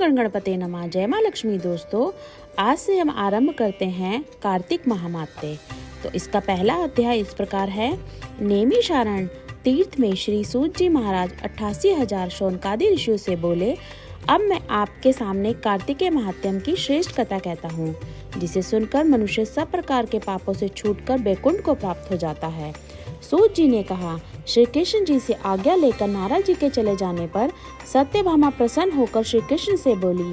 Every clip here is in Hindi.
गण गणपते नमः। जय माँ लक्ष्मी। दोस्तों, आज से हम आरंभ करते हैं कार्तिक महामात्य। तो इसका पहला अध्याय इस प्रकार है। नेमिषारण तीर्थ में श्री सूत जी महाराज 88,000 शौनकादि ऋषियों से बोले, अब मैं आपके सामने कार्तिकेय महात्म्य की श्रेष्ठ कथा कहता हूँ, जिसे सुनकर मनुष्य सब प्रकार के पापों से छूटकर बैकुंठ को प्राप्त हो जाता है। सूत जी ने कहा, श्री कृष्ण जी से आज्ञा लेकर नारद जी के चले जाने पर सत्यभामा प्रसन्न होकर श्री कृष्ण से बोली,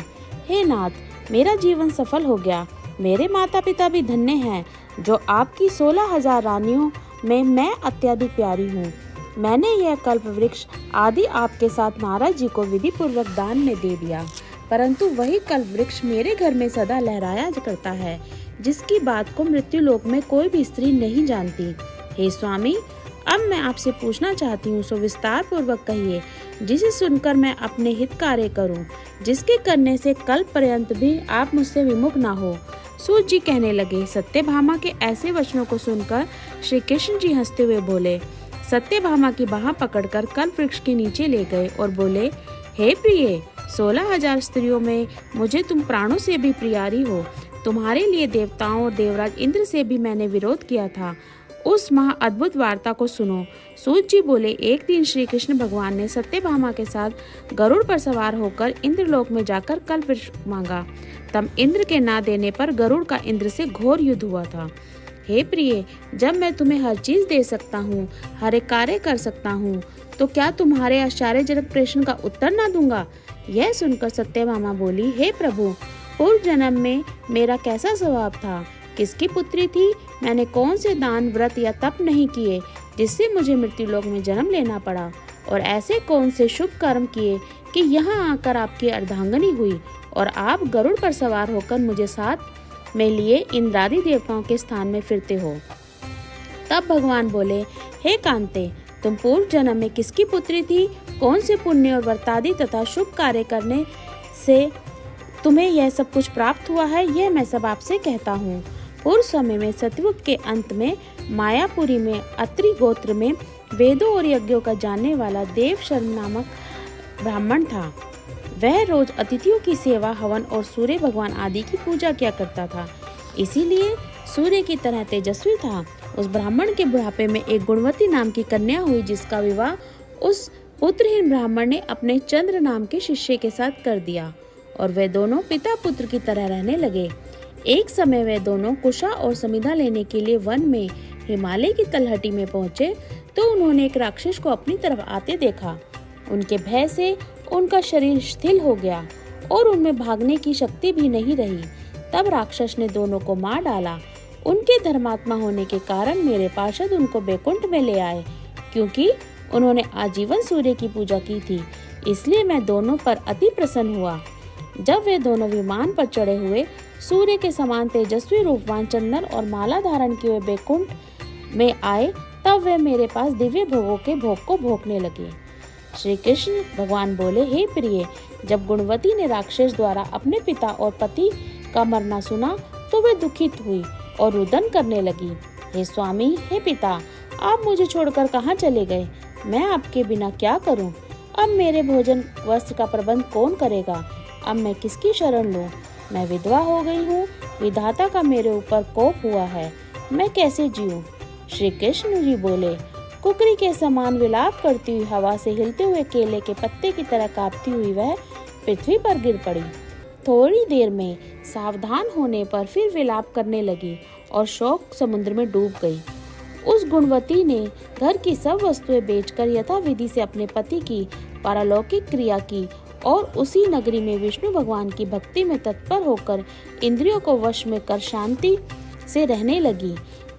हे नाथ, मेरा जीवन सफल हो गया। मेरे माता पिता भी धन्य हैं, जो आपकी 16,000 रानियों में मैं अत्यधिक प्यारी हूँ। मैंने यह कल्प वृक्ष आदि आपके साथ नारद जी को विधि पूर्वक दान में दे दिया, परंतु वही कल्प वृक्ष मेरे घर में सदा लहराया करता है, जिसकी बात को मृत्यु लोक में कोई भी स्त्री नहीं जानती। हे स्वामी, अब मैं आपसे पूछना चाहती हूँ, सो विस्तार पूर्वक कहिए, जिसे सुनकर मैं अपने हित कार्य करूँ, जिसके करने से कल्प पर्यंत भी आप मुझसे विमुख ना हो। सूत जी कहने लगे। सत्यभामा के ऐसे वचनों को सुनकर श्री कृष्ण जी हंसते हुए बोले, सत्यभामा की बाह पकड़कर कल्प वृक्ष के नीचे ले गए और बोले, हे प्रिय, 16,000 स्त्रियों में मुझे तुम प्राणों से भी प्रियारी हो। तुम्हारे लिए देवताओं और देवराज इंद्र से भी मैंने विरोध किया था। उस महा अद्भुत वार्ता को सुनो। सूत जी बोले, एक दिन श्री कृष्ण भगवान ने सत्यभामा के साथ गरुड़ पर सवार होकर इंद्रलोक में जाकर कल्प वृक्ष मांगा। तब इंद्र के ना देने पर गरुड़ का इंद्र से घोर युद्ध हुआ था। हे प्रिय, जब मैं तुम्हें हर चीज दे सकता हूँ, हर एक कार्य कर सकता हूँ, तो क्या तुम्हारे आश्चर्यजनक प्रश्न का उत्तर ना दूंगा? यह सुनकर सत्यभामा बोली, हे प्रभु, पूर्व जन्म में मेरा कैसा स्वभाव था? किसकी पुत्री थी? मैंने कौन से दान, व्रत या तप नहीं किए जिससे मुझे मृत्यु लोक में जन्म लेना पड़ा? और ऐसे कौन से शुभ कर्म किए कि यहाँ आकर आपकी अर्धांगिनी हुई और आप गरुड़ पर सवार होकर मुझे साथ में लिए इंद्रादि देवताओं के स्थान में फिरते हो? तब भगवान बोले, हे कांते, तुम पूर्व जन्म में किसकी पुत्री थी? कौन से पुण्य और व्रतादि तथा शुभ कार्य करने से तुम्हें यह सब कुछ प्राप्त हुआ है? यह मैं सब आपसे कहता हूँ। पूर्व समय में सतयुग के अंत में मायापुरी में अत्रि गोत्र में वेदों और यज्ञों का जानने वाला देव शर्म नामक ब्राह्मण था। वह रोज अतिथियों की सेवा, हवन और सूर्य भगवान आदि की पूजा किया करता था, इसीलिए सूर्य की तरह तेजस्वी था। उस ब्राह्मण के बुढ़ापे में एक गुणवती नाम की कन्या हुई, जिसका विवाह उस पुत्रहीन ब्राह्मण ने अपने चंद्र नाम के शिष्य के साथ कर दिया और वे दोनों पिता पुत्र की तरह रहने लगे। एक समय वे दोनों कुशा और समिधा लेने के लिए वन में हिमालय की तलहटी में पहुंचे तो उन्होंने एक राक्षस को अपनी तरफ आते देखा। उनके भय से उनका शरीर शिथिल हो गया और उनमें भागने की शक्ति भी नहीं रही। तब राक्षस ने दोनों को मार डाला। उनके धर्मात्मा होने के कारण मेरे पार्षद उनको बैकुंठ में ले आए। क्योंकि उन्होंने आजीवन सूर्य की पूजा की थी, इसलिए मैं दोनों पर अति प्रसन्न हुआ। जब वे दोनों विमान पर चढ़े हुए सूर्य के समान तेजस्वी रूपवान चंदन और माला धारण किए हुए बैकुंठ में आए, तब वे मेरे पास दिव्य भोगों के भोग को भोगने लगे। श्री कृष्ण भगवान बोले, हे प्रिय, जब गुणवती ने राक्षस द्वारा अपने पिता और पति का मरना सुना तो वे दुखित हुई और रुदन करने लगी। हे स्वामी, हे पिता, आप मुझे छोड़कर कहाँ चले गए? मैं आपके बिना क्या करूं? अब मेरे भोजन वस्त्र का प्रबंध कौन करेगा? अब मैं किसकी शरण लूं? मैं विधवा हो गई हूँ। विधाता का मेरे ऊपर कोप हुआ है। मैं कैसे जीऊं? श्री कृष्ण जी बोले, कुकरी के समान विलाप करती हुई, हवा से हिलते हुए केले के पत्ते की तरह कांपती हुई वह पृथ्वी पर गिर पड़ी। थोड़ी देर में सावधान होने पर फिर विलाप करने लगी और शोक समुद्र में डूब गई। उस गुणवती ने घर की सब वस्तुएं बेचकर यथाविधि से अपने पति की पारलौकिक क्रिया की और उसी नगरी में विष्णु भगवान की भक्ति में तत्पर होकर इंद्रियों को वश में कर शांति से रहने लगी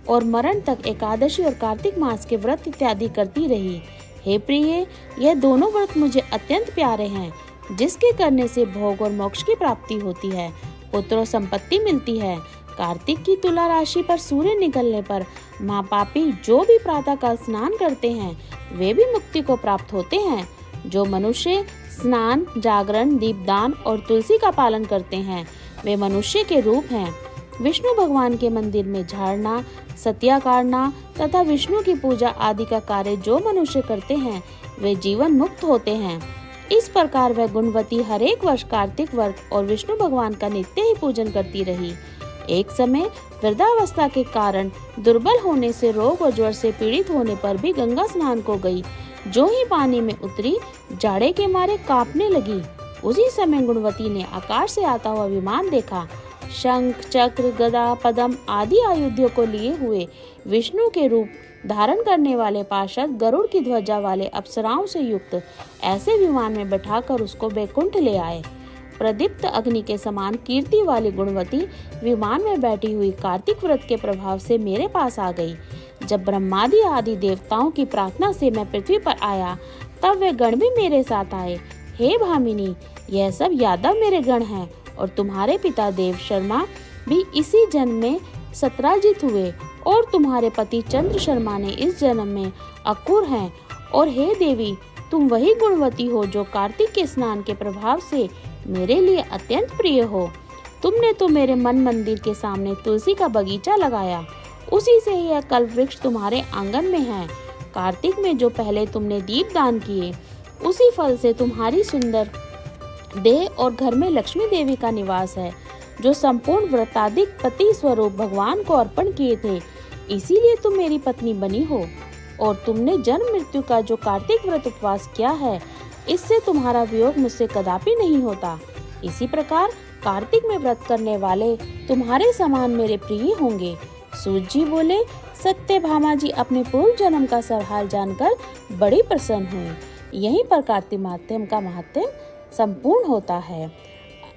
और मरण तक एकादशी और कार्तिक मास के व्रत इत्यादि करती रही। हे प्रिय, यह दोनों व्रत मुझे अत्यंत प्यारे हैं, जिसके करने से भोग और मोक्ष की प्राप्ति होती है, पुत्र और संपत्ति मिलती है। कार्तिक की तुला राशि पर सूर्य निकलने पर महापापी जो भी प्रातः काल स्नान करते हैं, वे भी मुक्ति को प्राप्त होते हैं। जो मनुष्य स्नान, जागरण, दीपदान और तुलसी का पालन करते हैं, वे मनुष्य के रूप हैं। विष्णु भगवान के मंदिर में झाड़ना, सतिया काटना तथा विष्णु की पूजा आदि का कार्य जो मनुष्य करते हैं, वे जीवन मुक्त होते हैं। इस प्रकार वह गुणवती हर एक वर्ष कार्तिक व्रत और विष्णु भगवान का नित्य ही पूजन करती रही। एक समय वृद्धावस्था के कारण दुर्बल होने से, रोग और ज्वर से पीड़ित होने पर भी गंगा स्नान को गई। जो ही पानी में उतरी, जाड़े के मारे कांपने लगी। उसी समय गुणवती ने आकाश से आता हुआ विमान देखा। शंख, चक्र, गदा, पद्म आदि आयुधों को लिए हुए विष्णु के रूप धारण करने वाले पार्षद गरुड़ की ध्वजा वाले अप्सराओं से युक्त ऐसे विमान में बैठाकर उसको बैकुंठ ले आए। प्रदीप्त अग्नि के समान कीर्ति वाली गुणवती विमान में बैठी हुई कार्तिक व्रत के प्रभाव से मेरे पास आ गई। जब ब्रह्मादि आदि देवताओं की प्रार्थना से मैं पृथ्वी पर आया, तब वे गण भी मेरे साथ आए। हे भामिनी, यह सब यादव मेरे गण हैं और तुम्हारे पिता देव शर्मा भी इसी जन्म में सत्राजित हुए और तुम्हारे पति चंद्र शर्मा ने इस जन्म में अकुर हैं। और हे देवी, तुम वही गुणवती हो जो कार्तिक के स्नान के प्रभाव से मेरे लिए अत्यंत प्रिय हो। तुमने तो मेरे मन मंदिर के सामने तुलसी का बगीचा लगाया, उसी से यह कल्प वृक्ष तुम्हारे आंगन में है। कार्तिक में जो पहले तुमने दीप दान किए, उसी फल से तुम्हारी सुंदर देह और घर में लक्ष्मी देवी का निवास है, जो संपूर्ण व्रताधिक पति स्वरूप भगवान को अर्पण किए थे। इसीलिए तुम मेरी पत्नी बनी हो। और तुमने जन्म मृत्यु का जो कार्तिक व्रत उपवास किया है, इससे तुम्हारा वियोग मुझसे कदापि नहीं होता। इसी प्रकार कार्तिक में व्रत करने वाले तुम्हारे समान मेरे प्रिय होंगे। सूत जी बोले, सत्यभामा जी अपने पूर्व जन्म का सवाल जानकर बड़ी प्रसन्न हुई। यहीं पर कार्तिक माध्यम का महत्व संपूर्ण होता है।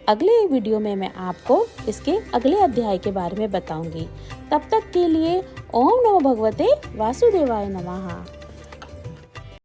अगले वीडियो में मैं आपको इसके अगले अध्याय के बारे में बताऊंगी। तब तक के लिए ओम नमो भगवते वासुदेवाय नमः।